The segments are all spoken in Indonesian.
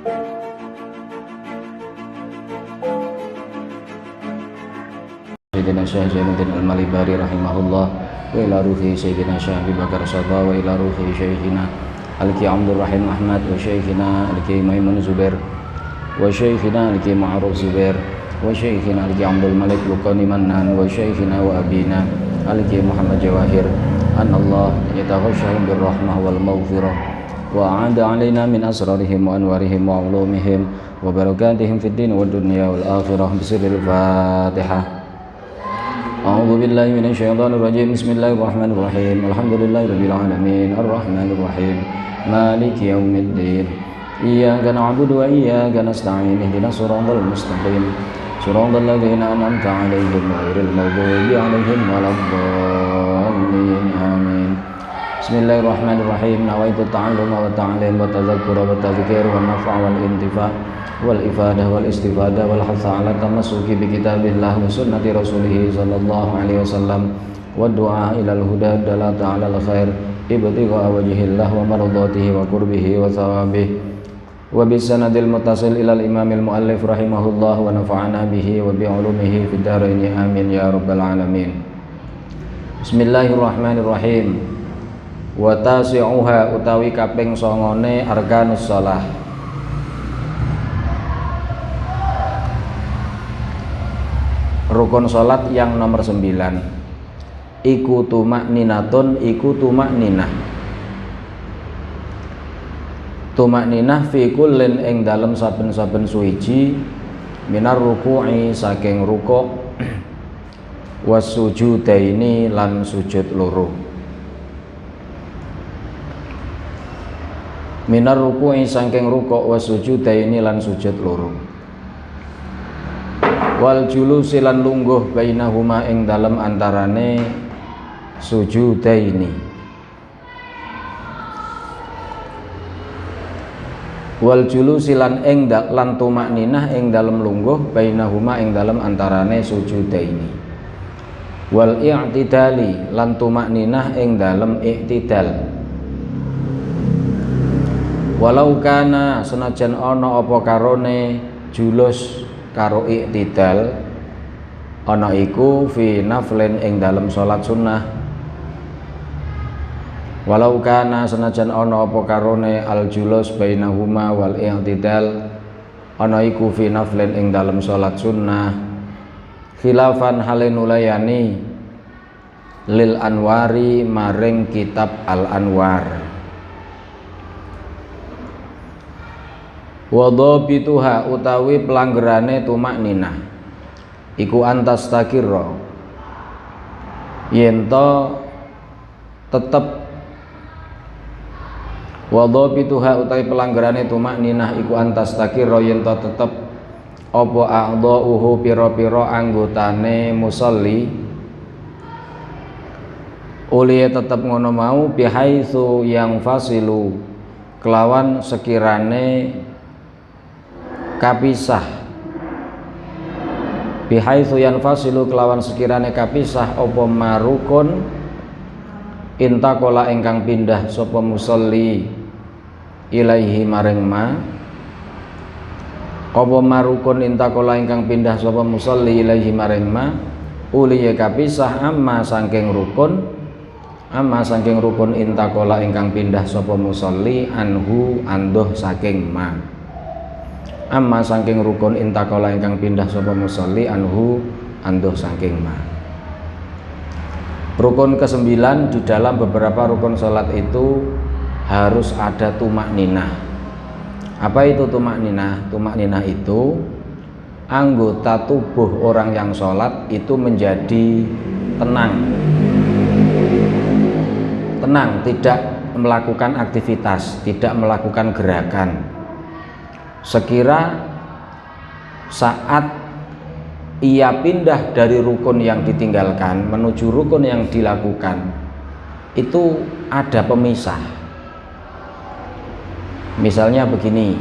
Sayyidina Syekh Zainuddin Al-Malibari rahimahullah, wa ila ruhi Sayyidina Syekh Abi Bakar Sabah, wa ila ruhi Syekhina Al-Ki Abdul Rahim Ahmad, wa Syekhina Al-Ki Maimun Zubair, wa Syekhina Al-Ki Ma'ruf Zubair, wa Syekhina Al-Ki Abdul Malik Luqani Mannan, wa Syekhina wa Abina Al-Ki Muhammad Jawahir, an Allah yataghashshahum birrahmah wal maghfirah, wa a'ada alaina min asrarihim wa anwarihim wa ulumihim wa barakatihim fid din wad dunya wal akhirah. Bismillahil Fatihah. A'udzu billahi minasy syaithanir rajim. Bismillahirrahmanirrahim. Alhamdulillahirabbil alamin, arrahmanir rahim, maliki yaumiddin. Iyyaka na'budu wa iyyaka nasta'in. Ihdinas siratal mustaqim. Siratal ladzina an'amta 'alaihim ghairil maghdubi 'alaihim waladdallin. Amin. Bismillahirrahmanirrahim. Nawaitu ta'alluma wa ta'lim wa tadhakkura wa tadhkir wa naf'a wal intifa' wal ifadah wal istifadah wal hatha ala tamassuki bi kitabillah wa sunnati rasulih sallallahu alaihi wasallam wa du'a ilal huda dalata ala al khair ibtigha wajhillah wa mardatihi wa qurbihi wa thawabih wa bisanadil muttasil ilal imamil muallif rahimahullah wa nafa'ana bihi wa bi ulumihi fid dharain amin ya rabbal alamin. Bismillahirrahmanirrahim. Wa tasi'uha utawi kaping 9 arkanus shalah. Rukun salat yang nomor 9 iku tumakninatun, iku tumakninah. Tumakninah fi kullin ing dalem saben-saben suwiji minar ruku'i saking rukuk was sujudaini lan sujud loro. Minar ruku'i saking rukuk was sujudaini lan sujud loro. Wal julusi lan lungguh bainahuma ing dalem antarane sujudaini. Wal julusi lan ing lan tumakninah ing dalem lungguh bainahuma ing dalem antarane sujudaini. Wal i'tidali lan tumakninah ing dalem i'tidal. Walau kana senajan ana apa karone julus karo iktidal ana iku fi naflin ing dalem salat sunnah. Walau kana senajan ana apa karone al julus bainahuma wal iktidal ana iku fi naflin ing dalem salat sunnah. Khilafan hale nulayani lil anwari maring kitab al anwar. Wadhabituha utawi pelanggerane tumakninah iku antas takirra yento tetep. Wadhabituha utawi pelanggerane tumakninah iku antas takirra yento tetep apa a'dha'uhu pira-pira anggotane musolli uliya tetep ngono mau bihaitsu yang fasilu kelawan sekirane kapisah, bihaitsu yanfasilu kelawan sekirane kapisah apa marukun intakola ingkang pindah sapa musolli ilaihi maring ma, apa marukun intakola ingkang pindah sapa musolli ilaihi maring ma uliya kapisah amma saking rukun intakola ingkang pindah sapa musolli anhu anduh saking ma. Amma saking rukun intakola ingkang pindah sapa musolli anhu anduh saking ma. Rukun ke-9 di dalam beberapa rukun salat itu harus ada tumakninah. Apa itu tumakninah? Tumakninah itu anggota tubuh orang yang salat itu menjadi tenang, tidak melakukan aktivitas, tidak melakukan gerakan. Sekira saat ia pindah dari rukun yang ditinggalkan menuju rukun yang dilakukan itu ada pemisah. Misalnya begini,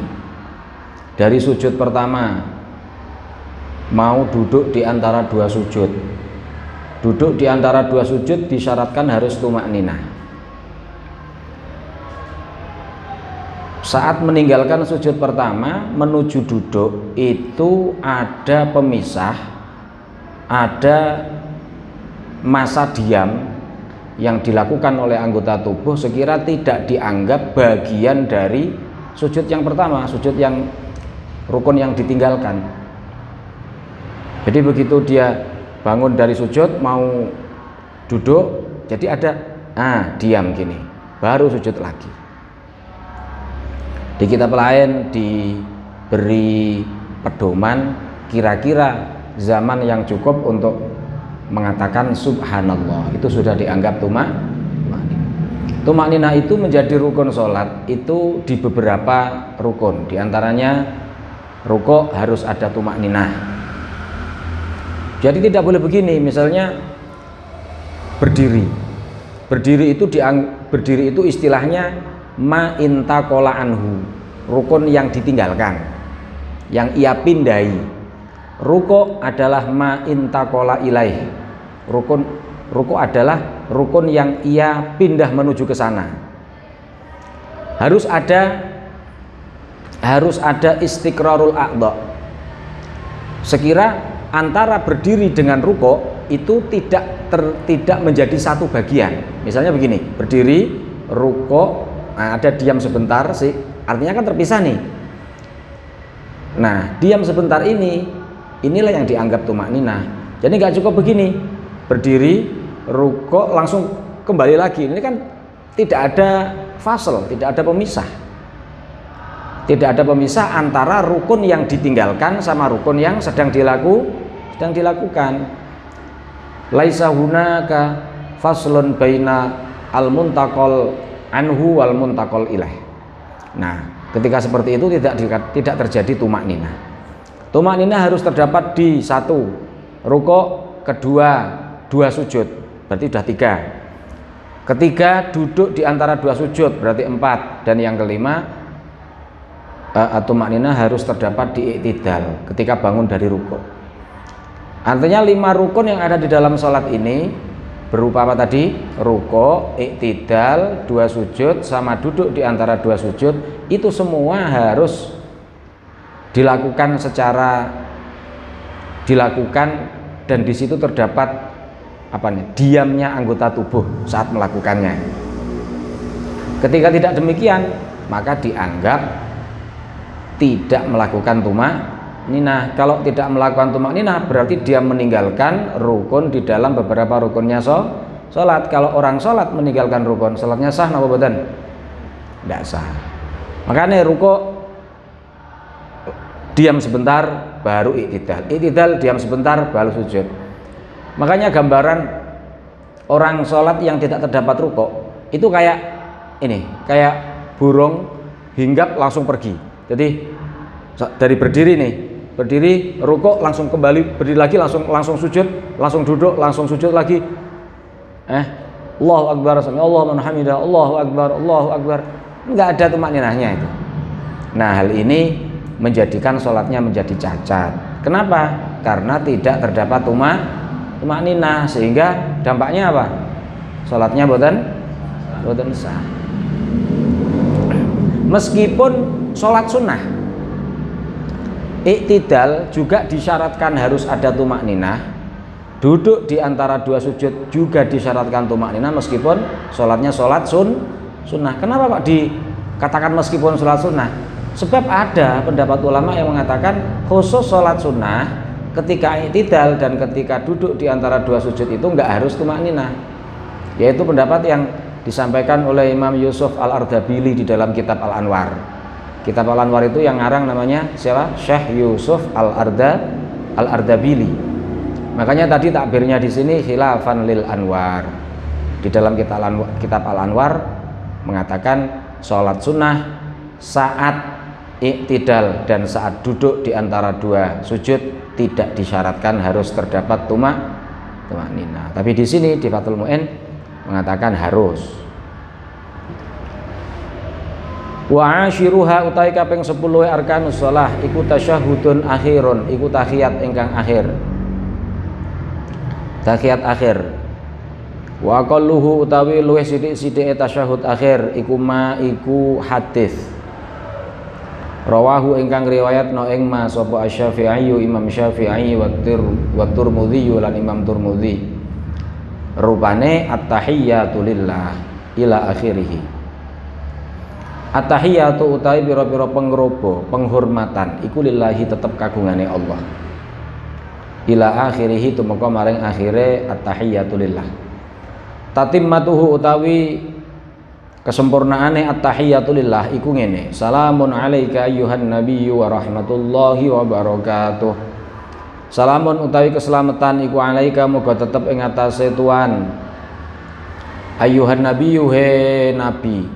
dari sujud pertama mau duduk di antara dua sujud. Duduk di antara dua sujud disyaratkan harus tumakninah. saat meninggalkan sujud pertama menuju duduk itu ada pemisah, ada masa diam yang dilakukan oleh anggota tubuh sekira tidak dianggap bagian dari sujud yang pertama, sujud yang rukun yang ditinggalkan. Jadi begitu dia bangun dari sujud mau duduk, jadi ada diam gini, baru sujud lagi. Di kitab lain diberi pedoman kira-kira zaman yang cukup untuk mengatakan subhanallah itu sudah dianggap tumak ninah. Itu menjadi rukun sholat itu di beberapa rukun, diantaranya rukuk harus ada tumak ninah. Jadi tidak boleh begini, misalnya berdiri itu istilahnya ma intaqala anhu, rukun yang ditinggalkan, yang ia pindai. Rukuk adalah ma intaqala ilaih, rukuk adalah rukun yang ia pindah menuju ke sana. Harus ada istiqrarul a'dha. Sekira antara berdiri dengan rukuk itu tidak menjadi satu bagian. Misalnya begini, berdiri, rukuk, ada diam sebentar sih, artinya kan terpisah nih. Nah, diam sebentar inilah yang dianggap tumak ninah. Jadi nggak cukup begini, berdiri, rukuk, langsung kembali lagi. Ini kan tidak ada fasal, tidak ada pemisah. Tidak ada pemisah antara rukun yang ditinggalkan sama rukun yang sedang dilakukan. Laisa hunaka faslun baina al-muntaqal anhu wal muntaqal ilaih. Nah, ketika seperti itu tidak terjadi tumak ninah. Tumak ninah harus terdapat di satu rukuk, kedua dua sujud, berarti sudah tiga. Ketiga duduk di antara dua sujud, berarti empat. Dan yang kelima tumak ninah harus terdapat di i'tidal ketika bangun dari rukuk. Artinya 5 rukun yang ada di dalam sholat ini berupa apa tadi? Rukuk, i'tidal, 2 sujud, sama duduk di antara 2 sujud. Itu semua harus dilakukan dan di situ terdapat diamnya anggota tubuh saat melakukannya. Ketika tidak demikian, maka dianggap tidak melakukan tumak ninah. Kalau tidak melakukan tumak ninah berarti dia meninggalkan rukun di dalam beberapa rukunnya sholat. Kalau orang sholat meninggalkan rukun, sholatnya sah napa boten? Tidak sah. Makanya rukuk diam sebentar baru i'tidal diam sebentar baru sujud. Makanya gambaran orang sholat yang tidak terdapat rukuk itu kayak burung hinggap langsung pergi. Jadi dari berdiri rukuk langsung kembali, berdiri lagi langsung sujud, langsung duduk, langsung sujud lagi. Allahu akbar, Allahu hamidah, Allahu akbar. Enggak ada tumak ninahnya itu. Nah, hal ini menjadikan sholatnya menjadi cacat. Kenapa? Karena tidak terdapat tumak ninah, sehingga dampaknya apa? Sholatnya boten sah. Meskipun sholat sunnah, i'tidal juga disyaratkan harus ada tumak ninah. Duduk di antara 2 sujud juga disyaratkan tumak ninah meskipun sholatnya sholat sunnah. Kenapa Pak dikatakan meskipun sholat sunnah? Sebab ada pendapat ulama yang mengatakan khusus sholat sunnah ketika i'tidal dan ketika duduk di antara 2 sujud itu enggak harus tumak ninah. Yaitu pendapat yang disampaikan oleh Imam Yusuf Al-Ardabili di dalam kitab Al-Anwar. Kitab Al-Anwar itu yang ngarang namanya siapa? Syekh Yusuf Al-Ardabili. Makanya tadi takbirnya di sini khilafan lil Anwar. Di dalam kitab Al-Anwar mengatakan sholat sunnah saat i'tidal dan saat duduk di antara 2 sujud tidak disyaratkan harus terdapat tumak ninah. Tapi di sini di Fathul Mu'in mengatakan harus. Wa asyiruha utawi kaping 10 arkanus shalah iku tasyahudun akhirun, iku tahiyat ingkang akhir. Tahiyat akhir. Wa qalluhu utawi luwih sithik-sithike tasyahud akhir iku hadis. Rawahu ingkang riwayatno ing ma sapa Asy-Syafi'i Imam Syafi'i wa Tirmidzi lan Imam Tirmidzi. Rupane at-tahiyyatu lillah ila akhirih. At-tahiyyatu utawi pira-pira pengrobo, penghormatan iku lillahi tetep kagungane Allah. Ila akhirih tumeka maring akhire at-tahiyyatu lillah. Tatimmatuhu utawi kesempurnaane at-tahiyyatu lillah iku ngene. Salamun alaika ayyuhan nabiyyu wa rahmatullahi wa barakatuh. Salamun utawi keselamatan iku alaika muga tetep ing atase Tuhan. Ayyuhan nabiyyu he nabi.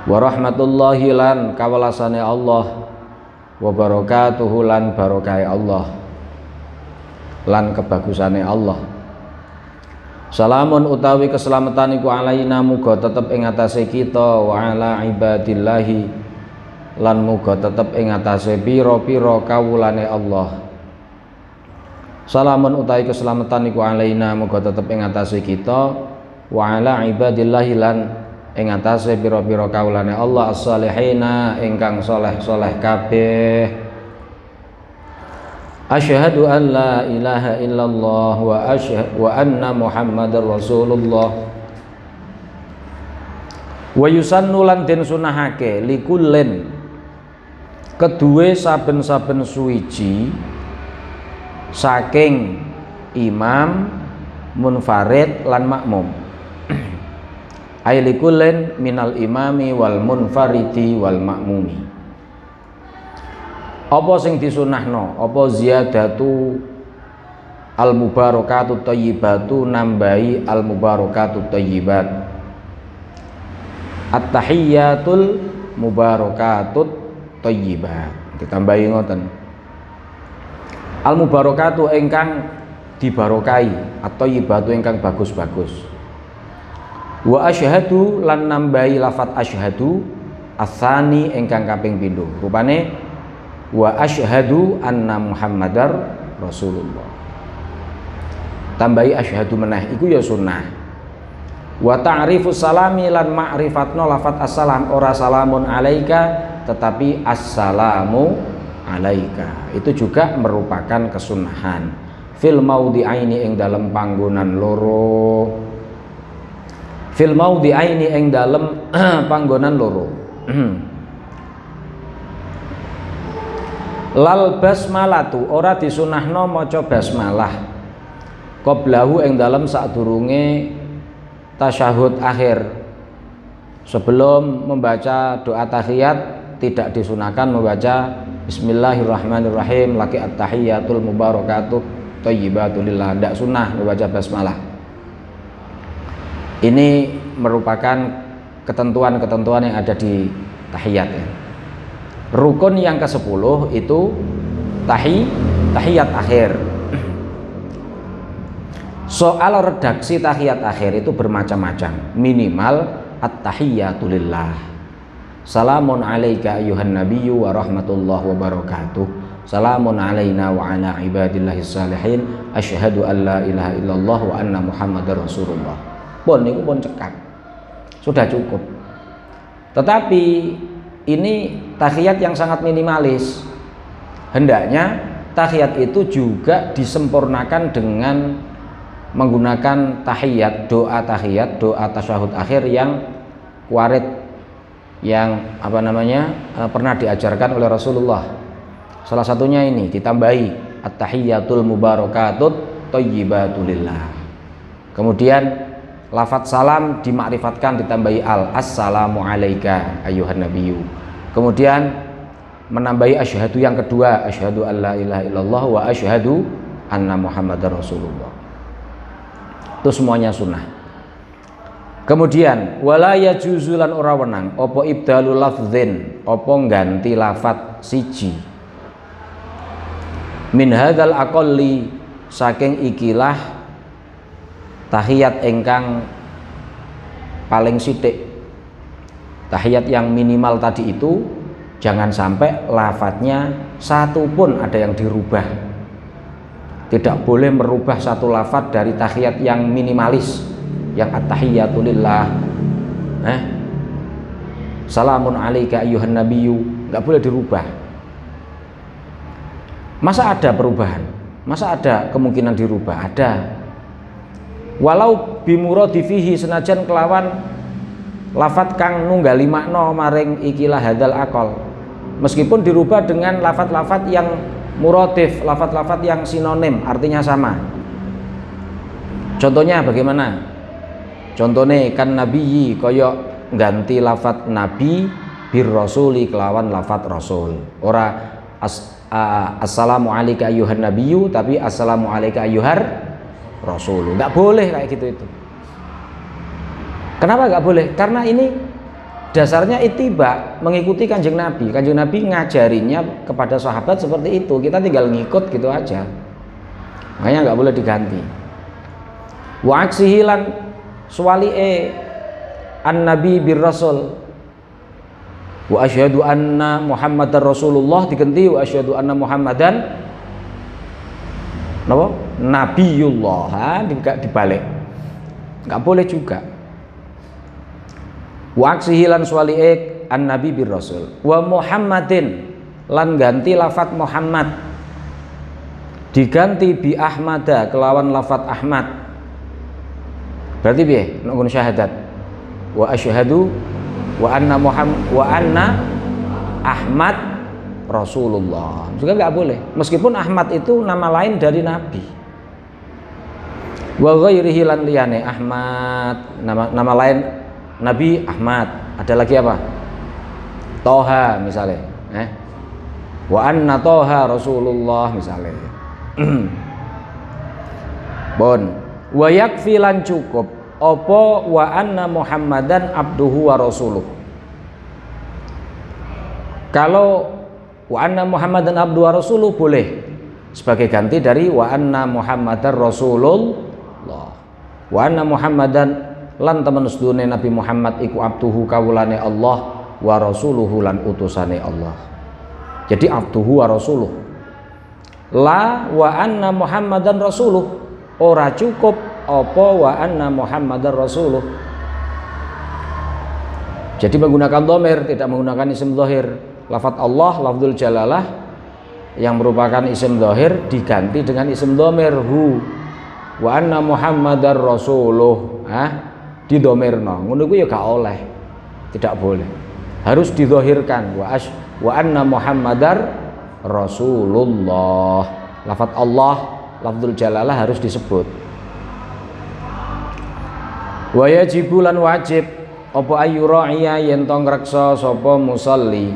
Wa rahmatullahi lan kawelasane Allah. Wa barakatuhu lan barakahe Allah. Lan kebagusane Allah. Salamun utawi keselamatan iku alaina muga tetep ing atase kita wa ala ibadillahi lan muga tetep ing atase pira-pira kawulane Allah. Salamun utawi keselamatan iku alaina muga tetep ing atase kita wa ala ibadillahi lan ing atase pira-pira kawulane Allah as-salihina ingkang saleh-saleh kabeh. Asyhadu an la ilaha illallah wa anna Muhammadar Rasulullah. Wa yusannu lan den sunahake likullen kedue saben-saben suwiji saking imam, munfarid lan makmum. Ai likullen minal imami wal munfaridi wal makmumi. Apa sing disunahno? Apa ziyadatu al mubarakatut thayyibatu nambahi al mubarakatut thayyibat. At-tahiyyatul mubarakatut thayyibat. Ditambahi ngoten. Al mubarakatu ingkang dibarokai atau thayyibatu ingkang bagus-bagus. Wa asyhadu lan nambahi lafat asyhadu asani ingkang kaping pindho. Rupane wa asyhadu anna Muhammadar Rasulullah. Tambahi asyhadu meneh iku ya sunnah. Wa ta'rifus salami lan ma'rifatna lafat assalam ora salamun alaika tetapi assalamu alaika. Itu juga merupakan kesunahan. Fil maudhi'aini ing dalem panggonan loro. Fil maudhi'aini ing dalem panggonan loro. Lal basmalatu ora disunahno maca basmalah qablahu ing dalem sadurunge tasyahud akhir. Sebelum membaca doa tahiyat tidak disunahkan membaca bismillahirrahmanirrahim laki at-tahiyyatul mubarakatuh thayyibatu lillah. Tidak sunnah membaca basmalah. Ini merupakan ketentuan-ketentuan yang ada di tahiyat ya. Rukun yang ke-10 itu tahiyat akhir. Soal redaksi tahiyat akhir itu bermacam-macam. Minimal at-tahiyyatu lillah. Salamun alaika ayyuhan nabiyyu wa rahmatullahi wa barakatuh. Salamun alaina wa ala ibadillahis salihin. Asyhadu an la ilaha illallah wa anna Muhammadar Rasulullah. Pun niku pun cekak. Sudah cukup. Tetapi ini tahiyat yang sangat minimalis. Hendaknya tahiyat itu juga disempurnakan dengan menggunakan tahiyat, doa tasyahud akhir yang warid, yang pernah diajarkan oleh Rasulullah. Salah satunya ini ditambahi at-tahiyyatul mubarakatut thayyibatu lillah. Kemudian lafadz salam dimakrifatkan ditambahi assalamu alaika ayyuhan nabiyyu. Kemudian menambahi asyhadu yang kedua, asyhadu an la ilaha illallah wa asyhadu anna Muhammadar Rasulullah. Itu semuanya sunnah. Kemudian wala yajuzu lan ora wenang apa ibdalul lafdzin, apa ganti lafat siji. Min hadzal aqalli saking ikilah tahiyat ingkang paling sithik. Tahiyat yang minimal tadi itu jangan sampai lafadznya satu pun ada yang dirubah. Tidak boleh merubah satu lafadz dari tahiyat yang minimalis, yang at-tahiyyatu lillah. salamun alaika ayyuhan nabiyyu, nggak boleh dirubah. Masa ada perubahan? Masa ada kemungkinan dirubah? Ada. Walau bimuradi fihi, senajan kelawan lafat kang nunggali makna maring ikilah hadal akol, meskipun dirubah dengan lafat-lafat yang muradif, lafat-lafat yang sinonim, artinya sama. Contohnya bagaimana? Contohnya kan nabiyyi, koyok ganti lafat nabi bir rasuli kelawan lafat rasul. Ora assalamu alayka ayyuhan nabiyyu, tapi assalamu alayka ayyuhar rasul. Nggak boleh kayak gitu itu. Kenapa nggak boleh? Karena ini dasarnya ittiba, mengikuti kanjeng Nabi. Kanjeng Nabi ngajarinya kepada sahabat seperti itu, kita tinggal ngikut gitu aja. Makanya nggak boleh diganti. Wa aksihi lan suwali'e an nabi bir rasul, wa asyhadu anna muhammadar rasulullah diganti wa asyhadu anna muhammadan napa nabiyullah, dibalik. Nggak boleh juga. Wa aksihi lan suwali'e an nabi bir rasul, wa muhammadin lan ganti lafat Muhammad diganti bi ahmada kelawan lafat Ahmad. Berarti piye? Nek ngono syahadat. Wa asyhadu wa anna Ahmad Rasulullah. Juga nggak boleh. Meskipun Ahmad itu nama lain dari Nabi. Wa ghairihi lan liyane Ahmad, nama lain Nabi Ahmad. Ada lagi apa? Toha misalnya. Wa anna Toha Rasulullah misalnya. Bon. Wa yakfi lan cukup apa wa anna Muhammadan abduhu wa rasuluh. Kalau wa anna Muhammadan abduhu wa rasuluh boleh sebagai ganti dari wa anna Muhammadar Rasulullah. Wa anna Muhammadan lan temen sedune Nabi Muhammad iku abduhu kawulane Allah wa rasuluhu lan utusane Allah. Jadi abduhu wa rasuluh. La wa anna Muhammadan rasuluh. Ora cukup apa wa anna Muhammadar Rasuluh. Jadi menggunakan dhamir, tidak menggunakan isim dhahir. Lafaz Allah, lafzul jalalah yang merupakan isim dhahir diganti dengan isim dhamir hu. Wa anna Muhammadar Rasuluh. Di dhamirna. Ngono kuwi ya gak oleh. Tidak boleh. Harus didhahirkan wa anna Muhammadar Rasulullah. Lafaz Allah, lafzul jalalah harus disebut. Wa yajibu lan wajib apa ayu ra'iya yen to ngreksa sapa musolli.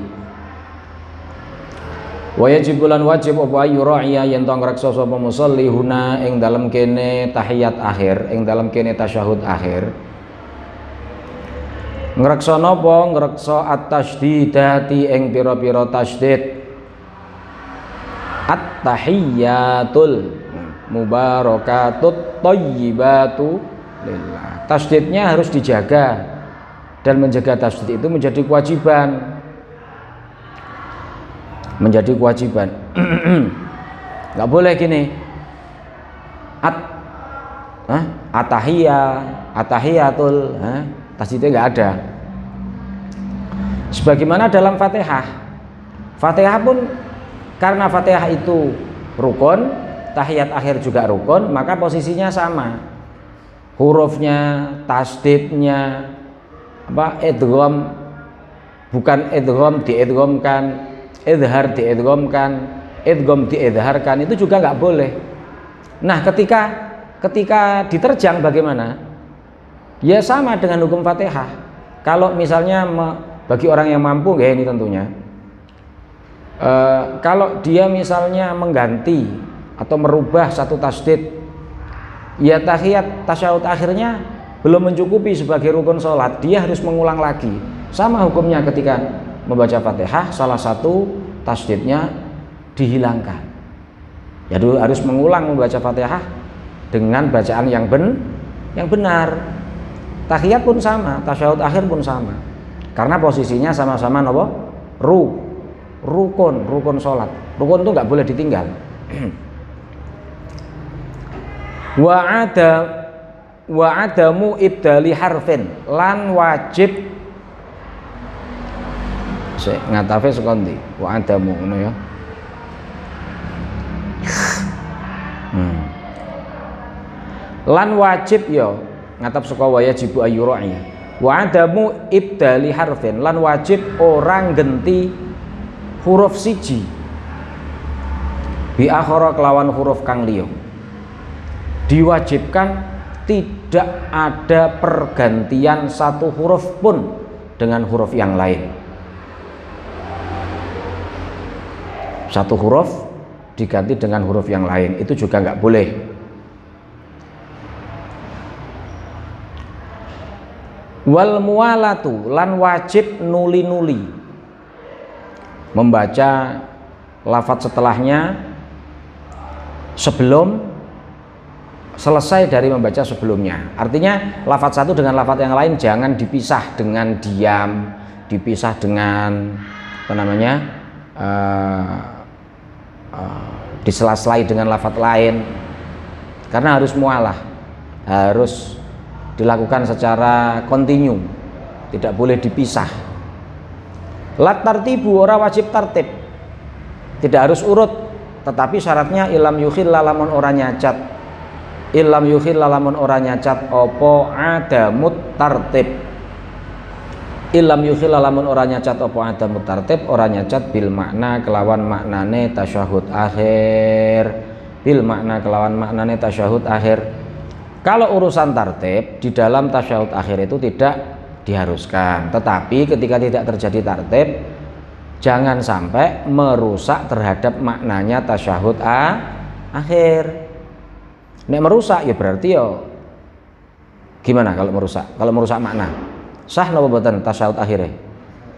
Wa yajibu lan wajib apa ayu ra'iya yen to ngreksa sapa musolli huna ing dalem kene tahiyat akhir, ing dalem kene tasyahud akhir. Ngreksa napa? Ngreksa at-tasydidati ing pira-pira tasydid. At-tahiyyatul mubarakatut thayyibatu lillah. Tasydidnya harus dijaga, dan menjaga tasydid itu menjadi kewajiban. Menjadi kewajiban. Nggak boleh gini. Atahiyatul, tasydidnya nggak ada. Sebagaimana dalam Fatihah. Fatihah pun karena Fatihah itu rukun, tahiyat akhir juga rukun, maka posisinya sama. Hurufnya, tasdidnya, idgham bukan idgham diidghamkan, idhar diidghamkan, idgham diidharkan, itu juga nggak boleh. Nah, ketika diterjang bagaimana? Ya sama dengan hukum Fatihah. Kalau misalnya bagi orang yang mampu, ya ini tentunya. Kalau dia misalnya mengganti atau merubah satu tasdid, ya tahiyat tasyahud akhirnya belum mencukupi sebagai rukun sholat, dia harus mengulang lagi. Sama hukumnya ketika membaca Fatihah, salah satu tasdidnya dihilangkan, ya harus mengulang membaca Fatihah dengan bacaan yang benar. Tahiyat pun sama, tasyahud akhir pun sama, karena posisinya sama-sama rukun sholat. Rukun itu nggak boleh ditinggal. Wa adamu ibdali harfin lan wajib Sik ngatafe saka ndi? Wa adamu ngono ya. Lan wajib ya ngatap saka wajibu ayyura'i. Wa adamu ibdali harfin, lan wajib orang genti huruf siji bi akhara kelawan huruf kang liya. Diwajibkan tidak ada pergantian satu huruf pun dengan huruf yang lain. Satu huruf diganti dengan huruf yang lain, itu juga nggak boleh. Wal muwalatu, lan wajib nuli-nuli membaca lafadz setelahnya sebelum selesai dari membaca sebelumnya. Artinya lafadz satu dengan lafadz yang lain jangan dipisah dengan diam, dipisah dengan apa namanya, disela-selai dengan lafadz lain, karena harus mualah, harus dilakukan secara kontinu, tidak boleh dipisah. Lat tartibu, ora wajib tartib, tidak harus urut, tetapi syaratnya ilam yukhil lamun ora nyacat, ilam yukhil lamun ora nyacat opo adamut tartib, ilam yukhil lamun ora nyacat opo adamut tartib, ora nyacat bil makna kelawan maknane tasyahud akhir, bil makna kelawan maknane tasyahud akhir. Kalau urusan tartib di dalam tasyahud akhir itu tidak diharuskan, tetapi ketika tidak terjadi tartib jangan sampai merusak terhadap maknanya tasyahud akhir. Nek merusak ya berarti ya gimana kalau merusak? Kalau merusak makna sah napa boten tasyahud akhirnya?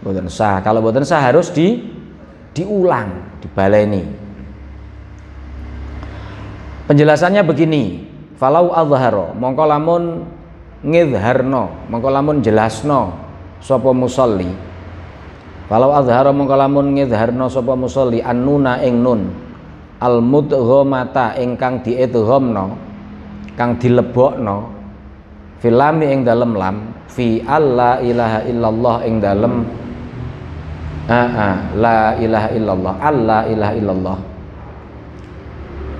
Boten sah. Kalau boten sah harus diulang, dibaleni. Penjelasannya begini. Falau azharo, mongko lamun ngidharno, mongko lamun jelasno sapa musolli. Falau azharo mongko lamun ngidharno sapa musolli annuna ing nun, al mudghamata ingkang diidghamno, kang dilebokno, fil lam ing dalem lam, fi alla ilaha illallah ing dalem la ilaha illallah, alla ilaha illallah.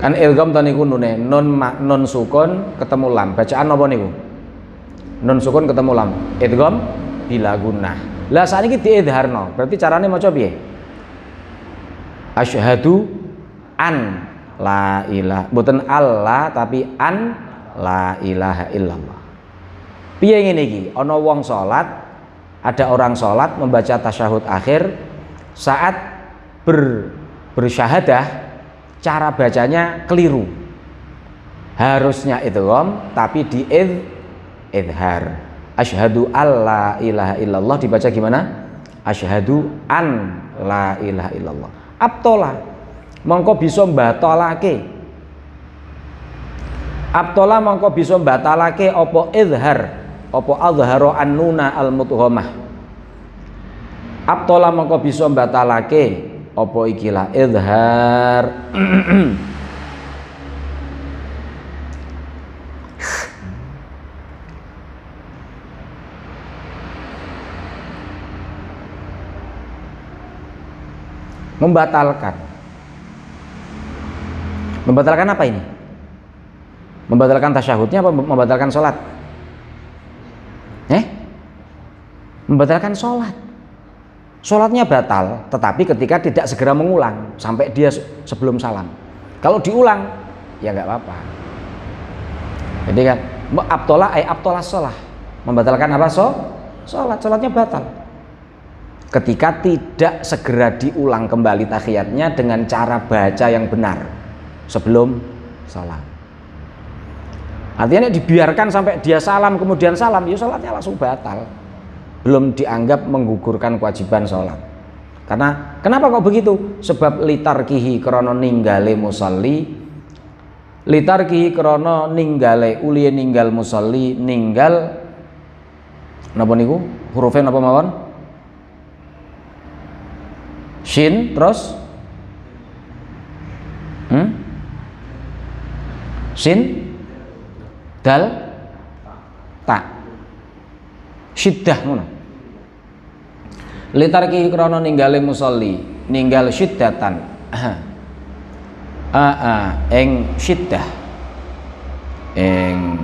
Kan idgham ta niku nune nun sukun ketemu lam. Bacaan apa niku? Nun sukun ketemu lam. Idgham bila gunnah. Lah sakniki diidharno. Berarti carane maca piye? Asyhadu an la ilaha, boten Allah tapi an la ilaha illallah. Piye ngene iki? Ana wong salat, ada orang salat membaca tasyahud akhir saat bersyahadah, cara bacanya keliru, harusnya idgham tapi idhar. Asyhadu alla ilaha illallah dibaca gimana? Asyhadu an la ilaha illallah. Abtola mongko bisa batalake, abtola mongko bisa batalake apa idhar, apa azhara annuna al mudghamah. Abtola mongko bisa batalake apa ikilah idhar. Membatalkan apa ini? Membatalkan tasyahudnya apa membatalkan sholat? Membatalkan sholat. Sholatnya batal, tetapi ketika tidak segera mengulang sampai dia sebelum salam. Kalau diulang, ya nggak apa-apa. Jadi kan, abtolah sholah, membatalkan apa? Sholatnya batal. Ketika tidak segera diulang kembali tahiyatnya dengan cara baca yang benar sebelum salam. Artinya dibiarkan sampai dia salam kemudian salam, ya sholatnya langsung batal. Belum dianggap menggugurkan kewajiban sholat. Karena kenapa kok begitu? Sebab litarkihi krono ninggale musalli, litarkihi krono ninggale uliye ninggal musalli, ninggal napa niku? Hurufnya napa mawon? Shin terus Shin dal ta syiddah ngono. Litarki krana ninggale musolli, ninggal syiddatan ing syiddah, ing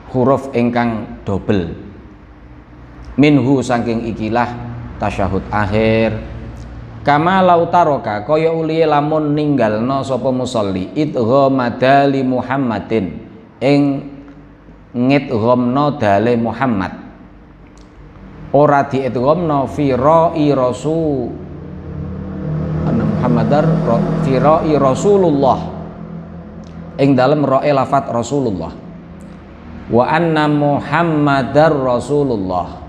huruf ingkang dobel, minhu saking ikilah tasyahud akhir, kama lautaroka kaya uliye lamun ninggalno sapa musolli idghama dali Muhammadin ing ngidghamna dale Muhammad, ora diidghamna fi ra'i rasul anna Muhammadar fi ra'i Rasulullah ing dalem ra'i lafat Rasulullah, wa anna Muhammadar Rasulullah,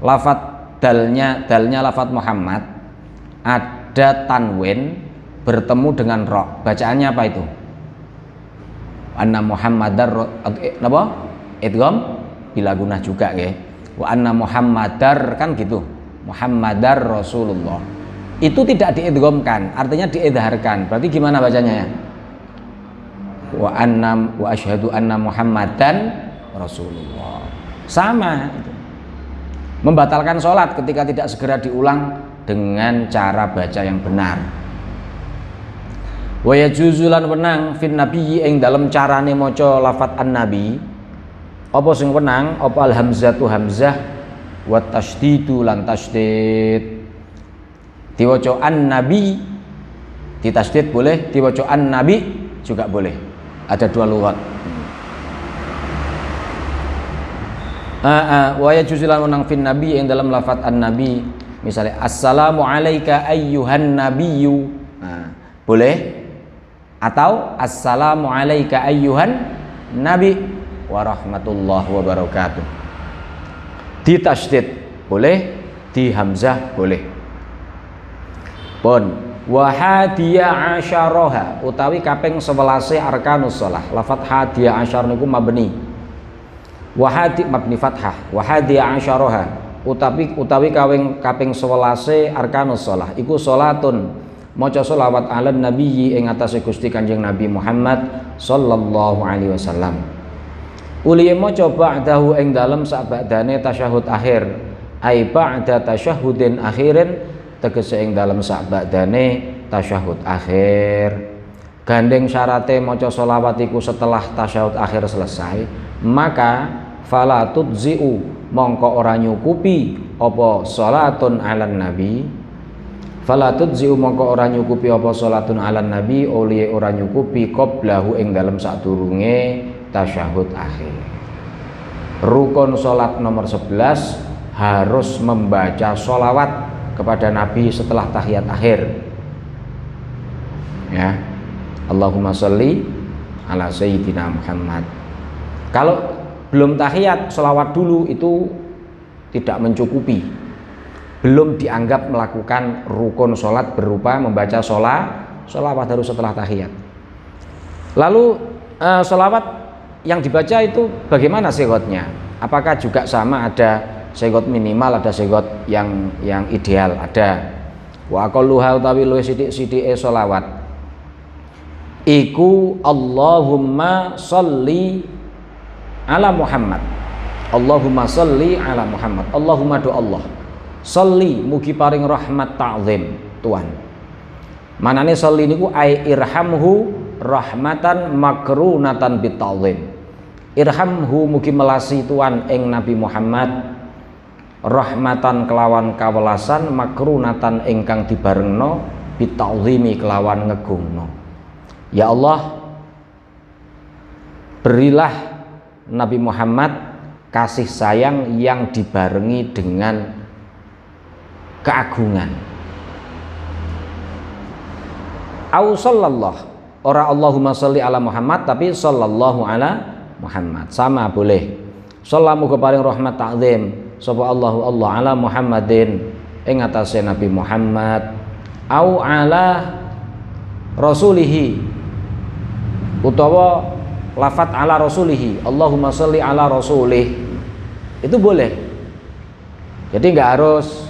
lafat dalnya lafat Muhammad ada tanwin bertemu dengan ra, bacaannya apa itu? Anna Muhammadar napa? Idgham bila gunah juga nggih. Wa anna Muhammadar kan gitu. Muhammadar Rasulullah. Itu tidak diidghamkan, artinya diidharkan. Berarti gimana bacanya ya? Wa asyhadu anna Muhammadan Rasulullah. Sama itu. Membatalkan sholat ketika tidak segera diulang dengan cara baca yang benar. Wa yajuzulan wenang fin nabiyyi ing dalem carane maca lafat an-nabi. Apa sing wenang? Apa al hamzatu hamzah wa tasdidu lan tasdid. Diwaca an-nabi ditasdid boleh, diwaca an-nabi juga boleh. Ada dua lughat. Wa yajuzulan wenang fin nabi ing dalem lafat an-nabi. Misalnya assalamu alayka ayyuhan nabiyyu. Boleh. Atau assalamu alayka ayyuhan nabi wa rahmatullahi wa barakatuh. Di tasdid boleh, di hamzah boleh. Pun wa hadiya asyaraha utawi kaping 11 arkanus shalah. Lafat hadiya asyar niku mabni. Wa hadi mabni fathah. Wa hadiya asyaraha utawi kaping 11 arkanus shalah iku salatun maca sholawat ala nabiyyi ing atase Gusti Kanjeng Nabi Muhammad sallallahu alaihi wasallam. Uliye maca ba'dahu ing dalem sakbadane tasyahud akhir, ai ba'da tasyahudin akhirin tegese ing dalem sakbadane tasyahud akhir. Gandeng syarate maca sholawat iku setelah tasyahud akhir selesai, maka fala tudziu mongko ora nyukupi apa salatun ala nabi. Fala tudziu mongko ora nyukupi apa salatun ala nabi oleh ora nyukupi qablahu ing dalem sadurunge tasyahud akhir. Rukun salat nomor 11 harus membaca sholawat kepada nabi setelah tahiyat akhir. Ya. Allahumma sholli ala sayyidina Muhammad. Kalau belum tahiyat sholawat dulu itu tidak mencukupi. Belum dianggap melakukan rukun sholat berupa membaca sholawat harus setelah tahiyat. Lalu sholawat yang dibaca itu bagaimana sigotnya? Apakah juga sama, ada sigot minimal, ada sigot yang ideal? Ada. Wa aqalluha utawi luwih sithik-sithike sholawat iku Allahumma sholli ala Muhammad. Allahumma sholli ala Muhammad. Allahumma do Allah sholli mugi paring rahmat ta'zim Tuhan. Manane sholli niku ai irhamhu rahmatan makrunatan bita'zim. Irhamhu mugi melasi Tuhan ing Nabi Muhammad rahmatan kelawan kawelasan makrunatan ingkang dibarengno bita'zimi kelawan ngegungno. Ya Allah, berilah Nabi Muhammad kasih sayang yang dibarengi dengan keagungan. Au sallallahu, ora Allahumma sholli ala Muhammad tapi sallallahu ala Muhammad, sama boleh. Sallamu keparing rahmat ta'zim sapa Allahu Allah ala Muhammadin ing atase Nabi Muhammad, au ala rasulihi utawa lafat ala rasulihi, Allahumma sholli ala rasulih, itu boleh. Jadi enggak harus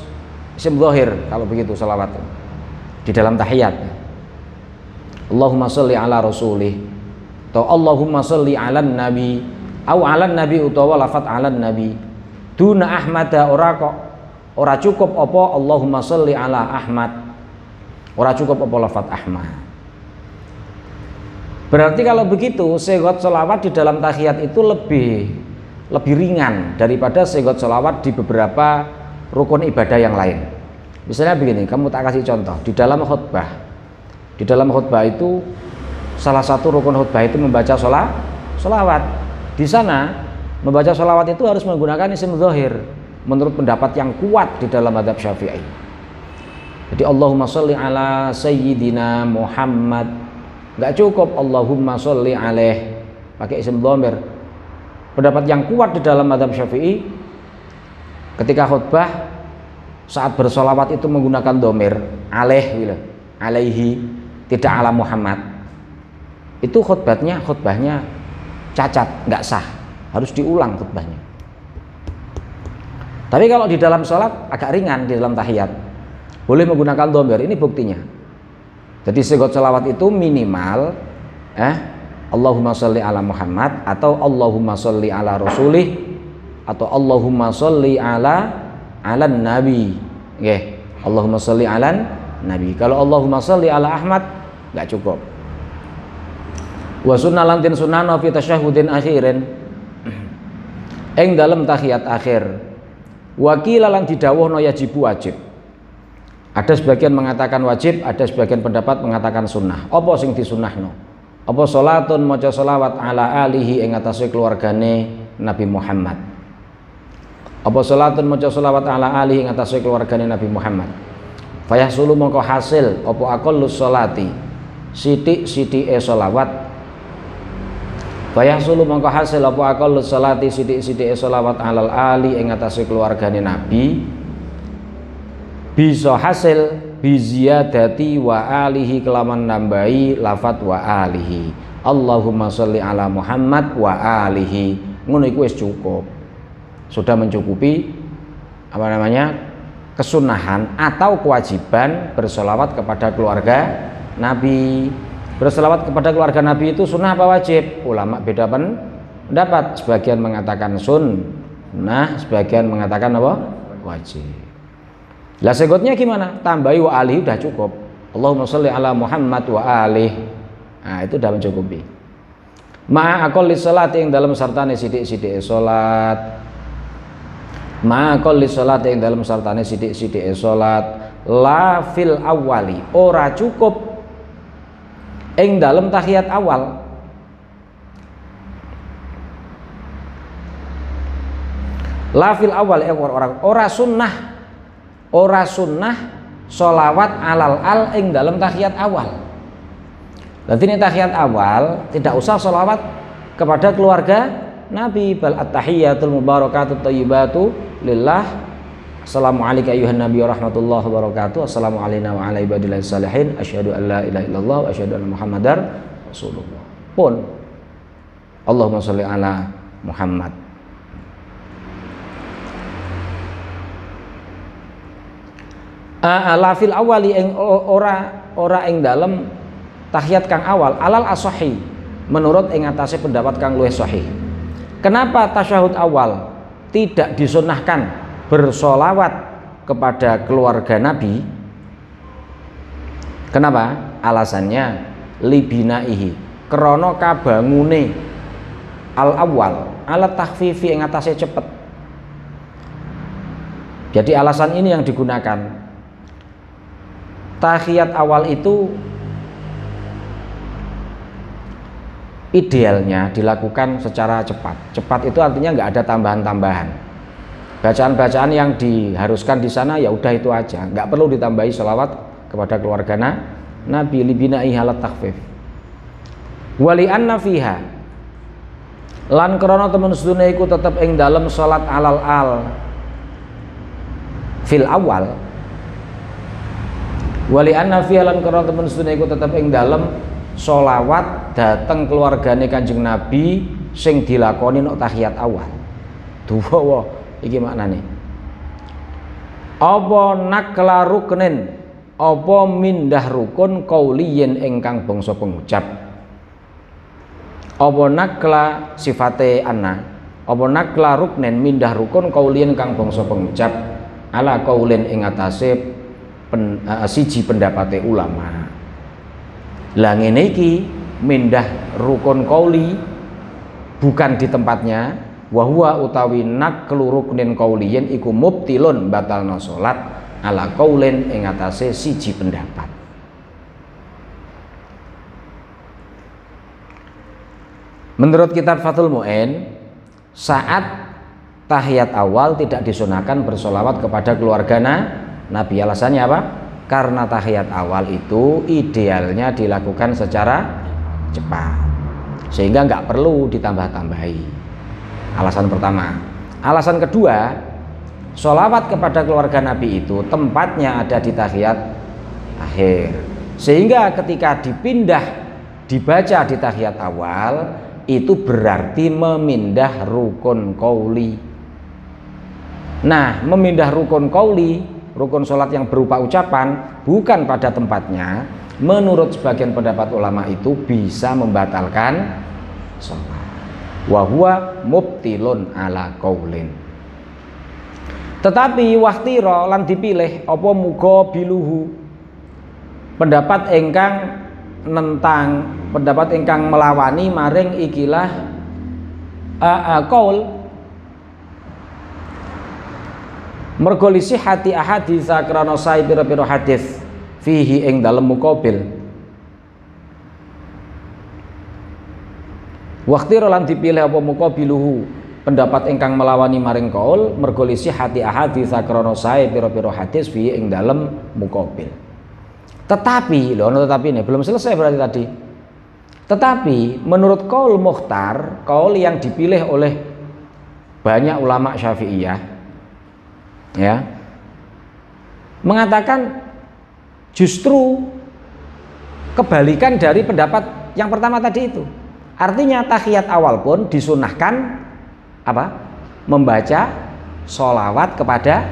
isim zahir kalau begitu salawat di dalam tahiyat. Allahumma sholli ala rasulih atau Allahumma sholli ala nabi au ala nabi utawa lafat ala nabi duna ahmada ora kok ora cukup apa Allahumma sholli ala Ahmad, ora cukup apa lafaz Ahmad. Berarti kalau begitu sighot sholawat di dalam tahiyat itu lebih ringan daripada sighot sholawat di beberapa rukun ibadah yang lain. Misalnya begini, kamu tak kasih contoh di dalam khutbah. Di dalam khutbah itu salah satu rukun khutbah itu membaca sholawat. Di sana membaca sholawat itu harus menggunakan isim dzahir menurut pendapat yang kuat di dalam mazhab Syafi'i. Jadi Allahumma sholli ala sayyidina Muhammad, nggak cukup Allahumma sholli alaih pakai isim dhamir. Pendapat yang kuat di dalam mazhab Syafi'i, ketika khutbah saat bersolawat itu menggunakan dhamir alaih, alaihi, tidak ala Muhammad. Itu khutbahnya cacat, nggak sah, harus diulang khutbahnya. Tapi kalau di dalam sholat agak ringan, di dalam tahiyat boleh menggunakan dhamir, ini buktinya. Jadi sighot sholawat itu minimal Allahumma sholli ala Muhammad atau Allahumma sholli ala Rasulih atau Allahumma sholli ala Nabi. Okay. Allahumma sholli ala Nabi. Kalau Allahumma sholli ala Ahmad nggak cukup. Wa sunnah lantin sunnah fi tasyahhudin akhirin ing dalam tahiyat akhir. Wakil lan didhawuhna yajibu wajib. Ada sebagian mengatakan wajib, ada sebagian pendapat mengatakan sunnah. Apa sing disunnahno? Apa salatun maca selawat ala alihi ing atase keluargane Nabi Muhammad. Apa salatun maca selawat ala alihi ing atase keluargane Nabi Muhammad. Fayahsulu mongko hasil apa aqallus sholati, sithik-sithike selawat. Fayahsulu mongko hasil apa aqallus sholati, sithik-sithike selawat alal ali ing atase keluargane Nabi. Bisa hasil biziyadati wa alihi kelaman nambahi lafat wa alihi. Allahumma sholli ala Muhammad wa alihi. Ngono iku wis cukup. Sudah mencukupi kesunahan atau kewajiban bersolawat kepada keluarga Nabi. Bersolawat kepada keluarga Nabi itu sunnah apa wajib? Ulama beda pendapat. Sebagian mengatakan sunnah, sebagian mengatakan apa? Wajib. Lah segotnya gimana? Tambahi wa alihi udah cukup. Allahumma sholli ala Muhammad wa alihi. Nah, itu udah mencukupi. Ma'a aqalli sholati yang dalam sartane sithik-sithike salat. Ma'a aqalli sholati yang dalam sartane sithik-sithike salat. La fil awwali, ora cukup ing dalam tahiyat awal. La fil awal ora sunnah sholawat alal al ing dalam tahiyat awal. Berarti ini tahiyat awal tidak usah sholawat kepada keluarga Nabi. Bal at-tahiyatul mubarakatut thayyibatu lillah. Assalamualaikum ayuhan nabi wa rahmatullahi wa barakatuh. Assalamu alayna wa ala ibadillahis salihin. Asyhadu an la ilaha illallah wa asyhadu anna Muhammadar Rasulullah. Pun Allahumma sholli ala Muhammad. Lafil awali ing ora ing dalem tahiyat kang awal alal asohi menurut ing atase pendapat kang luwih sahih. Kenapa tasyahud awal tidak disunnahkan bersolawat kepada keluarga Nabi? Kenapa? Alasannya libinaihi krana kabangune al awal ala takhfifi ing atase cepet. Jadi alasan ini yang digunakan. Tahiyat awal itu idealnya dilakukan secara cepat. Cepat itu artinya nggak ada tambahan-tambahan. Bacaan-bacaan yang diharuskan di sana ya udah itu aja, nggak perlu ditambahi sholawat kepada keluarga Nabi libina'i halat takhfif. Wali anna fiha lan krana temen sedune iku tetep ing dalem salat alal al fil awal. Wali anna fiha lan krana temen sedune iku tetep ing dalem sholawat dateng keluargane Kanjeng Nabi sing dilakoni nek tahiyat awal. Duwa iki maknane. Apa nakla ruknin, apa mindah rukun kauliyen ingkang bangsa pengucap. Apa nakla sifate anna, apa nakla ruknin mindah rukun kauliyen kang bangsa pengucap. ala qaulin ing atase siji pendapate ulama. Lah ngene iki mindah rukun qauli bukan di tempatnya, wa huwa utawi naklu ruknin qauliyin iku mubtilun batalna salat ala qaulin ing atase siji pendapat. Menurut kitab Fathul Mu'in, saat tahiyat awal tidak disunahkan bersolawat kepada keluarga Nabi. Alasannya apa? Karena tahiyat awal itu idealnya dilakukan secara cepat, sehingga nggak perlu ditambah-tambahi. Alasan pertama. Alasan kedua, sholawat kepada keluarga Nabi itu tempatnya ada di tahiyat akhir, sehingga ketika dipindah dibaca di tahiyat awal itu berarti memindah rukun qauli. Nah, memindah rukun qauli, rukun sholat yang berupa ucapan bukan pada tempatnya, menurut sebagian pendapat ulama itu bisa membatalkan sholat. Wa huwa mubtilun ala qaulin. Tetapi wahtira lan dipilih apa muga biluhu, pendapat ingkang nentang, pendapat ingkang melawani maring ikilah qaul, mergo lisihati ahadits krana sae pira-pira hadis fihi ing dalem muqabil. Waqtira lan dipilih apa muqabiluhu, pendapat ingkang melawani maring qaul, mergo lisihati ahadits krana sae pira-pira hadis fihi ing dalem muqabil. Tetapi, loh, tetapi ini belum selesai berarti tadi. Tetapi menurut qaul mukhtar, qaul yang dipilih oleh banyak ulama Syafi'iyah, ya, mengatakan justru kebalikan dari pendapat yang pertama tadi itu. Artinya tahiyat awal pun disunahkan apa? Membaca sholawat kepada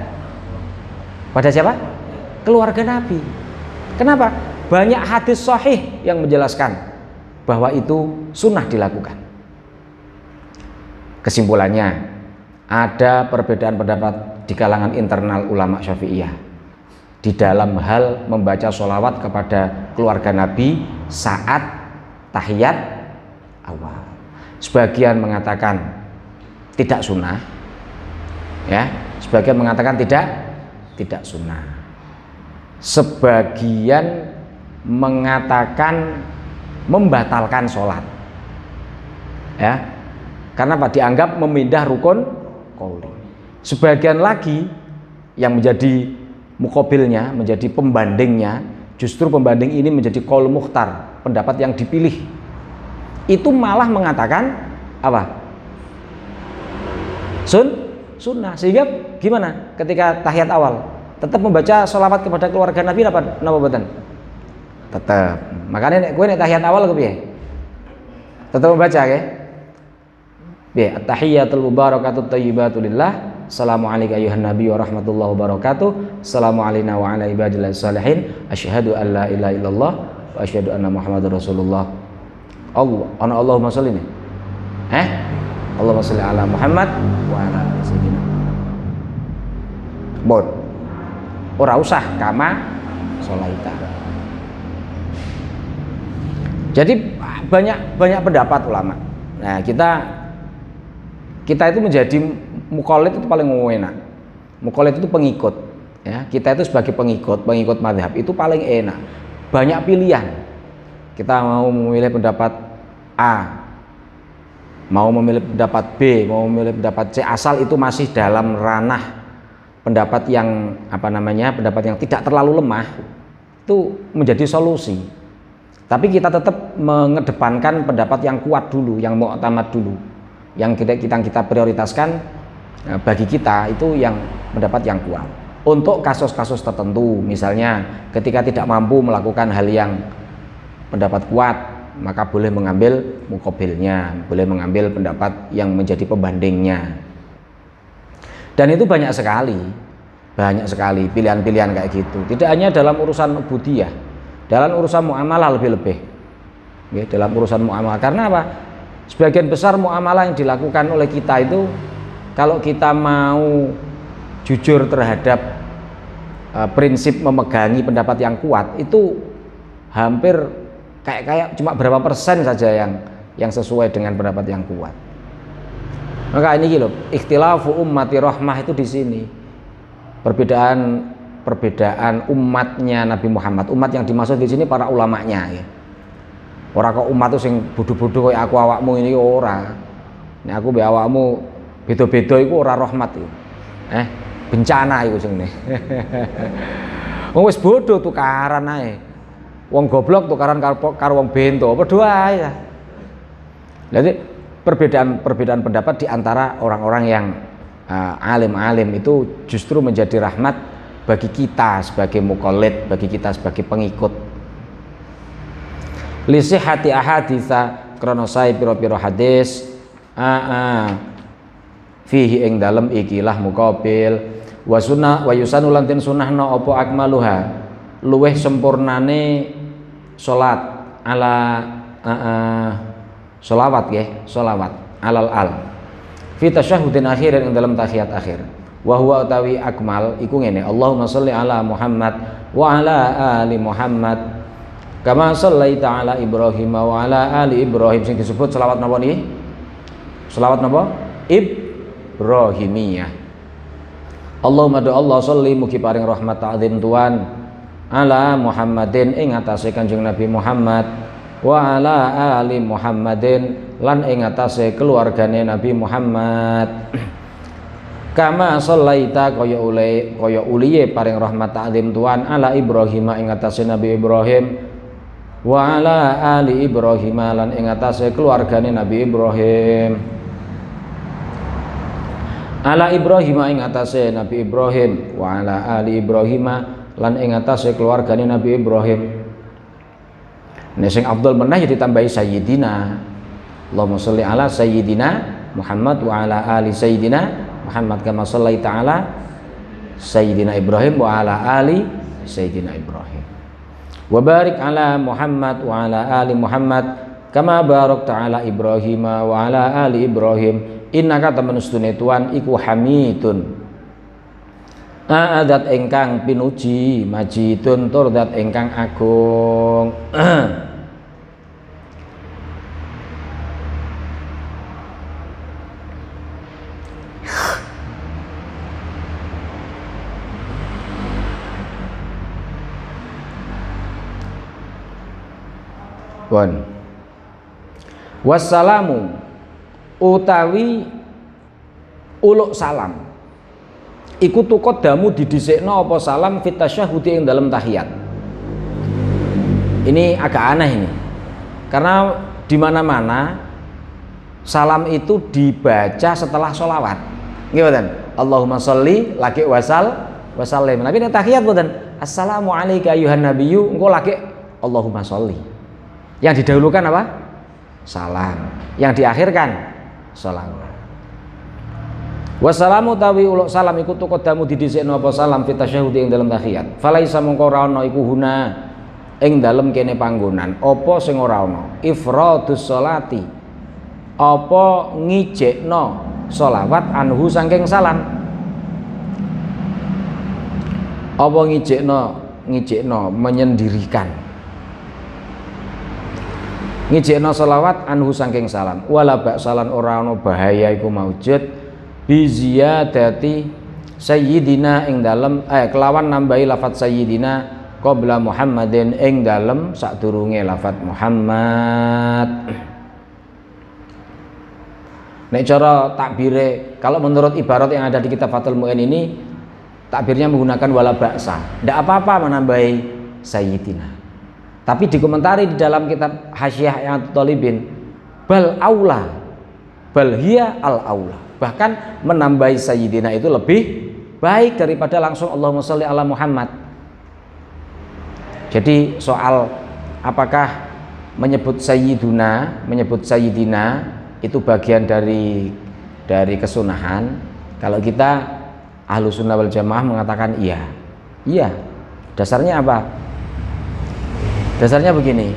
siapa? Keluarga Nabi. Kenapa? Banyak hadis sahih yang menjelaskan bahwa itu sunnah dilakukan. Kesimpulannya, ada perbedaan pendapat di kalangan internal ulama Syafi'iyah di dalam hal membaca sholawat kepada keluarga Nabi saat tahiyat awal. Sebagian mengatakan tidak sunnah, ya. Sebagian mengatakan tidak sunnah. Sebagian mengatakan membatalkan sholat, ya, karena apa? Dianggap memindah rukun qauli. Sebagian lagi yang menjadi muqabilnya, menjadi pembandingnya, justru pembanding ini menjadi qaul mukhtar, pendapat yang dipilih, itu malah mengatakan apa? Sunnah. Sehingga gimana ketika tahiyat awal? Tetap membaca sholawat kepada keluarga Nabi apa boten? Tetap. Makanya nek kowe nek tahiyat awal ke piye? Tetap membaca ya. Piye? At-tahiyyatul mubarakatut thayyibatu lillah. Assalamu alayka ayuhan nabi wa rahmatullahi wabarakatuh. Assalamu alayna wa ala ibadillah salihin. Asyhadu an la ilaha illallah wa asyhadu anna Muhammadar Rasulullah. Allahumma sholli. Allahumma sholli ala Muhammad wa ala ali sayyidina. Bon. Ora usah kama sholaita. Jadi banyak pendapat ulama. Nah, kita itu menjadi muqallid itu paling enak. Muqallid itu pengikut, ya. Kita itu sebagai pengikut mazhab itu paling enak. Banyak pilihan. Kita mau memilih pendapat A, mau memilih pendapat B, mau memilih pendapat C, asal itu masih dalam ranah pendapat yang pendapat yang tidak terlalu lemah, itu menjadi solusi. Tapi kita tetap mengedepankan pendapat yang kuat dulu, yang mu'tamad dulu, yang kita prioritaskan bagi kita itu yang pendapat yang kuat. Untuk kasus-kasus tertentu, misalnya ketika tidak mampu melakukan hal yang pendapat kuat, maka boleh mengambil muqabilnya, boleh mengambil pendapat yang menjadi pembandingnya. Dan itu banyak sekali pilihan-pilihan kayak gitu. Tidak hanya dalam urusan ubudiyah, dalam urusan muamalah lebih-lebih. Ya, dalam urusan muamalah. Karena apa? Sebagian besar muamalah yang dilakukan oleh kita itu, kalau kita mau jujur terhadap prinsip memegangi pendapat yang kuat itu hampir kayak cuma berapa persen saja yang sesuai dengan pendapat yang kuat. Maka ini gitu, ikhtilafu ummati rahmah itu di sini. Perbedaan umatnya Nabi Muhammad. Umat yang dimaksud di sini para ulamanya ya. Ora kok umat itu sing bodoh-bodoh kayak aku awakmu ini ora. Nek aku mbek awakmu beda-beda iku ora rahmat iku. Bencana iku jenenge. Wong wis bodoh tukaran ae. Wong goblok tukaran karo wong bento, padha ae ya. Jadi perbedaan pendapat di antara orang-orang yang alim-alim itu justru menjadi rahmat bagi kita sebagai muqallid, bagi kita sebagai pengikut. Li sihhati ahaditsa krana sae pira-pira hadis fihi ing dalem ikilah muqabil wa sunnah wa yusanu lan den sunahna apa akmaluha luweh sempurnane salat ala sholawat nggih, sholawat alal al fi tasyahhudin akhir ing dalam tahiyat akhir. Wa huwa utawi akmal iku ngene, Allahumma sholli ala Muhammad wa ala ali Muhammad kama shallaita ala Ibrahim wa ala ali Ibrahim. Sing disebut selawat napa niki? Selawat napa? Ibrahimiyah. Allahumma do Allah sholli mugi paring rahmat ta'zim Tuhan ala Muhammadin ing atase Kanjeng Nabi Muhammad wa ala ali Muhammadin lan ing atase keluargane Nabi Muhammad kama shallaita kaya uliye paring rahmat ta'zim Tuhan ala Ibrahim ing atase Nabi Ibrahim wa ala ali Ibrahim lan ing atase keluargane Nabi Ibrahim ala Ibrahim ing atase Nabi Ibrahim wa ala ali Ibrahim lan ing atase keluargane Nabi Ibrahim. Nek sing afdal meneh ditambahi sayyidina. Allahumma sholli ala sayyidina Muhammad wa ala ali sayyidina Muhammad kama shallaita ala sayyidina Ibrahim wa ala ali sayyidina Ibrahim. Wa barik ala Muhammad wa ala ali Muhammad kama barakta ala Ibrahim wa ala ali Ibrahim. Innaka temenustune Tuhan iku hamidun. Adat engkang pinuji, majidun tur dat engkang agung. Wan. Wassalamu utawi uluk salam iku tuqaddamu didhisikno apa salam fit tasyahhudi ing dalam tahiyat. Ini agak aneh ini. Karena di mana-mana salam itu dibaca setelah sholawat. Nggih mboten? Allahumma sholli laki wasallim. Tapi nek tahiyat mboten. Assalamu alayka ayyuhan nabiyyu engko laki Allahumma sholli. Yang didahulukan apa? Salam. Yang diakhirkan sholawat. Wassalamu tawi uluk salam iku tuqaddamu didhisikno apa salam fit tasyahhud ing dalam tahiyat. Falaisa mongko ora ana iku huna ing dalem kene panggonan apa sing ora ana ifradus sholati apa ngijekno sholawat anhu saking salam. Apa ngijekno menyendirikan ngijekno sholawat anhu saking salam. Wala ba'salan ora ana bahaya iku maujud bi ziyadati sayyidina ing dalem kelawan nambahi lafaz sayyidina qabla Muhammadin ing dalem sadurunge lafaz Muhammad. Nek cara takbire kalau menurut ibarat yang ada di kitab Fathul Mu'in ini takbirnya menggunakan wala ba'sa. Ndak apa-apa menambahi sayyidina. Tapi dikomentari di dalam kitab Hasyiah yang Thalibin bal aula bal hiya al aula. Bahkan menambahi sayyidina itu lebih baik daripada langsung Allahumma sholli ala Muhammad. Jadi soal apakah menyebut sayyiduna, menyebut sayyidina itu bagian dari kesunahan. Kalau kita Ahlus Sunnah wal Jamaah mengatakan iya. Iya. Dasarnya apa? Dasarnya begini.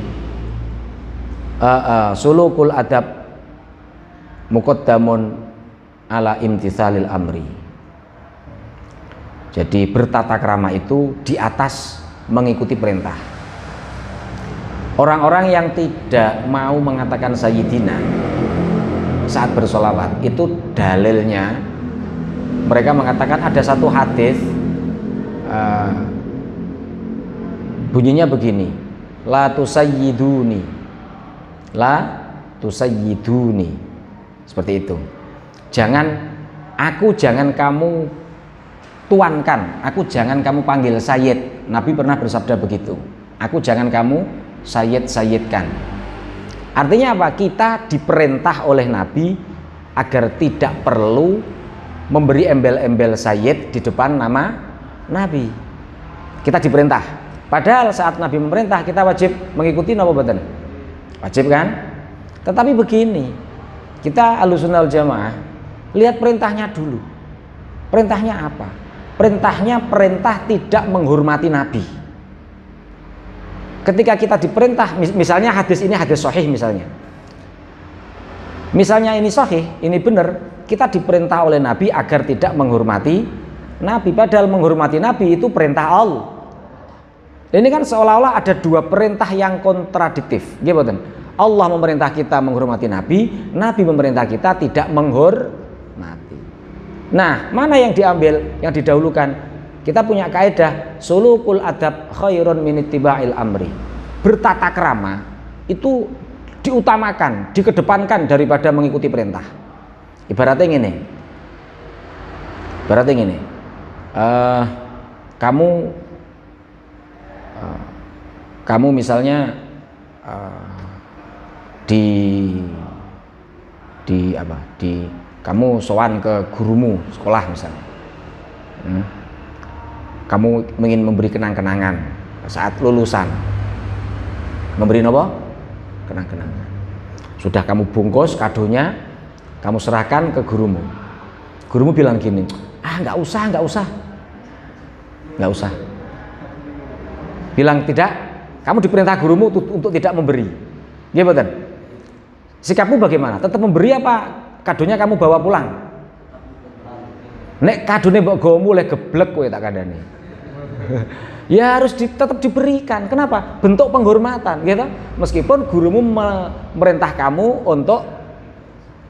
Sulukul adab muqaddamun ala imtithalil amri. Jadi bertata krama itu di atas mengikuti perintah. Orang-orang yang tidak mau mengatakan sayyidina saat bersolawat, itu dalilnya mereka mengatakan ada satu hadis bunyinya begini, la tusayyiduni, la tusayyiduni, seperti itu. Jangan kamu tuankan, aku jangan kamu panggil sayyid. Nabi pernah bersabda begitu, aku jangan kamu sayyidkan. Artinya apa? Kita diperintah oleh Nabi agar tidak perlu memberi embel-embel sayyid di depan nama Nabi. Kita diperintah, padahal saat Nabi memerintah kita wajib mengikuti napa boten? Wajib kan? Tetapi begini, kita Ahlussunnah wal Jamaah lihat perintahnya dulu. Perintahnya apa? Perintahnya perintah tidak menghormati Nabi. Ketika kita diperintah, misalnya hadis ini hadis sahih misalnya ini sahih, ini benar, kita diperintah oleh Nabi agar tidak menghormati Nabi, padahal menghormati Nabi itu perintah Allah. Ini kan seolah-olah ada dua perintah yang kontradiktif, gitu. Allah memerintah kita menghormati Nabi, Nabi memerintah kita tidak menghormati. Nah, mana yang diambil, yang didahulukan? Kita punya kaidah sulukul adab khairun min ittiba'il amri. Bertata krama itu diutamakan, dikedepankan daripada mengikuti perintah. Ibaratnya gini. Kamu misalnya kamu sowan ke gurumu sekolah misalnya, kamu ingin memberi kenang-kenangan saat lulusan, memberi apa? Kenang-kenangan. Sudah kamu bungkus kadonya, kamu serahkan ke gurumu. Gurumu bilang gini, nggak usah. Bilang tidak, kamu diperintah gurumu untuk tidak memberi. Gimana? Sikapmu bagaimana? Tetap memberi apa? Kadonya kamu bawa pulang. Nek kadone mbok gowo mulai geblek kowe tak kandhani. Ya harus tetap diberikan. Kenapa? Bentuk penghormatan, gitu. Meskipun gurumu memerintah kamu untuk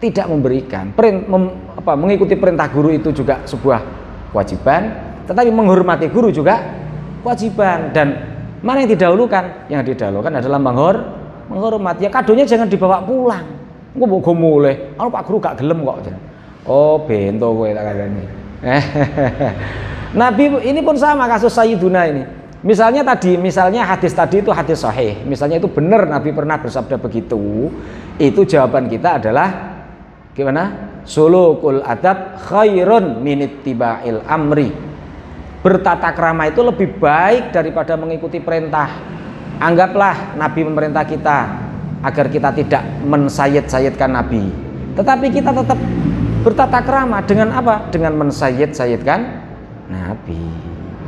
tidak memberikan. Mengikuti perintah guru itu juga sebuah kewajiban, tetapi menghormati guru juga kewajiban. Dan mana yang didahulukan? Yang didahulukan adalah menghormati. Ya kadonya jangan dibawa pulang. Engko mbok go mulih, Pak Guru gak gelem kok. Oh, bento kowe tak kandhani. Nabi ini pun sama kasus Sayyiduna ini. Misalnya hadis tadi itu hadis sahih. Misalnya itu benar Nabi pernah bersabda begitu. Itu jawaban kita adalah gimana? Sulukul adab khairun min ittiba'il amri. Bertata krama itu lebih baik daripada mengikuti perintah. Anggaplah Nabi memerintah kita agar kita tidak mensayyid-sayyidkan Nabi, tetapi kita tetap bertata krama dengan apa? Dengan mensayyid-sayyidkan Nabi.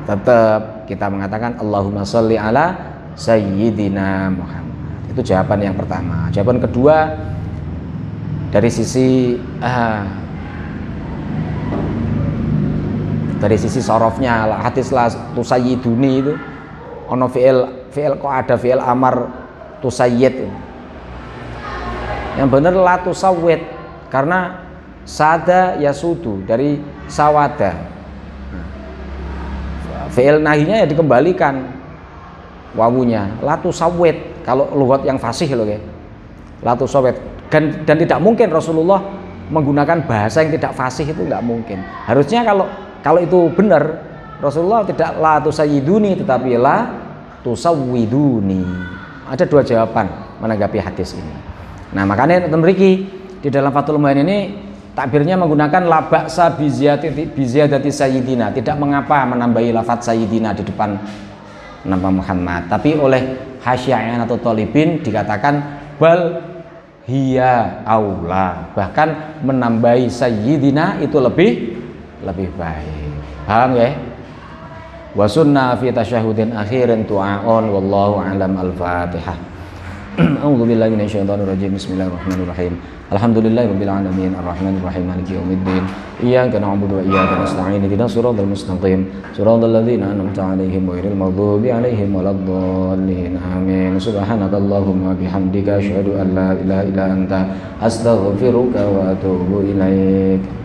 Tetap kita mengatakan Allahumma sholli ala sayyidina Muhammad. Itu jawaban yang pertama. Jawaban kedua, dari sisi sorofnya, hadis la tusayyiduni itu ono fi'il kok ada fi'il amar tusayyid. Yang benar la tusawwid, karena sada yasudu dari sawada. Fi'il nahinya ya dikembalikan wawunya, la tusawwid kalau lughat yang fasih loh ya. La tusawwid. Dan tidak mungkin Rasulullah menggunakan bahasa yang tidak fasih, itu nggak mungkin. Harusnya kalau itu benar, Rasulullah tidak la tusayyiduni tetapi la tusawwiduni. Ada dua jawaban menanggapi hadis ini. Nah, makanya mriki di dalam Fathul Mu'in ini takbirnya menggunakan la ba'sa bi ziyadati sayyidina, tidak mengapa menambahi lafaz sayyidina di depan nama Muhammad. Tapi oleh Hasyiah atau Thalibin dikatakan bal hiya aula, bahkan menambahi sayyidina itu lebih baik. Paham ya? Wa sunnah fi tasyahudin akhirin tu'aun wallahu a'lam. Al-Fatihah. A'udzu billahi minasyaitonir rajim. Bismillahirrahmanirrahim. Alhamdulillahirabbil alamin arrahmanir rahim maliki yaumiddin. Iyyaka na'budu wa iyyaka nasta'in. Ihdinas siratal mustaqim. Siratal ladzina an'amta 'alaihim ghairil maghdubi 'alaihim waladdallin. Amin. Subhanakallahumma wa bihamdika asyhadu an la ilaha illa anta astaghfiruka wa atubu ilaik.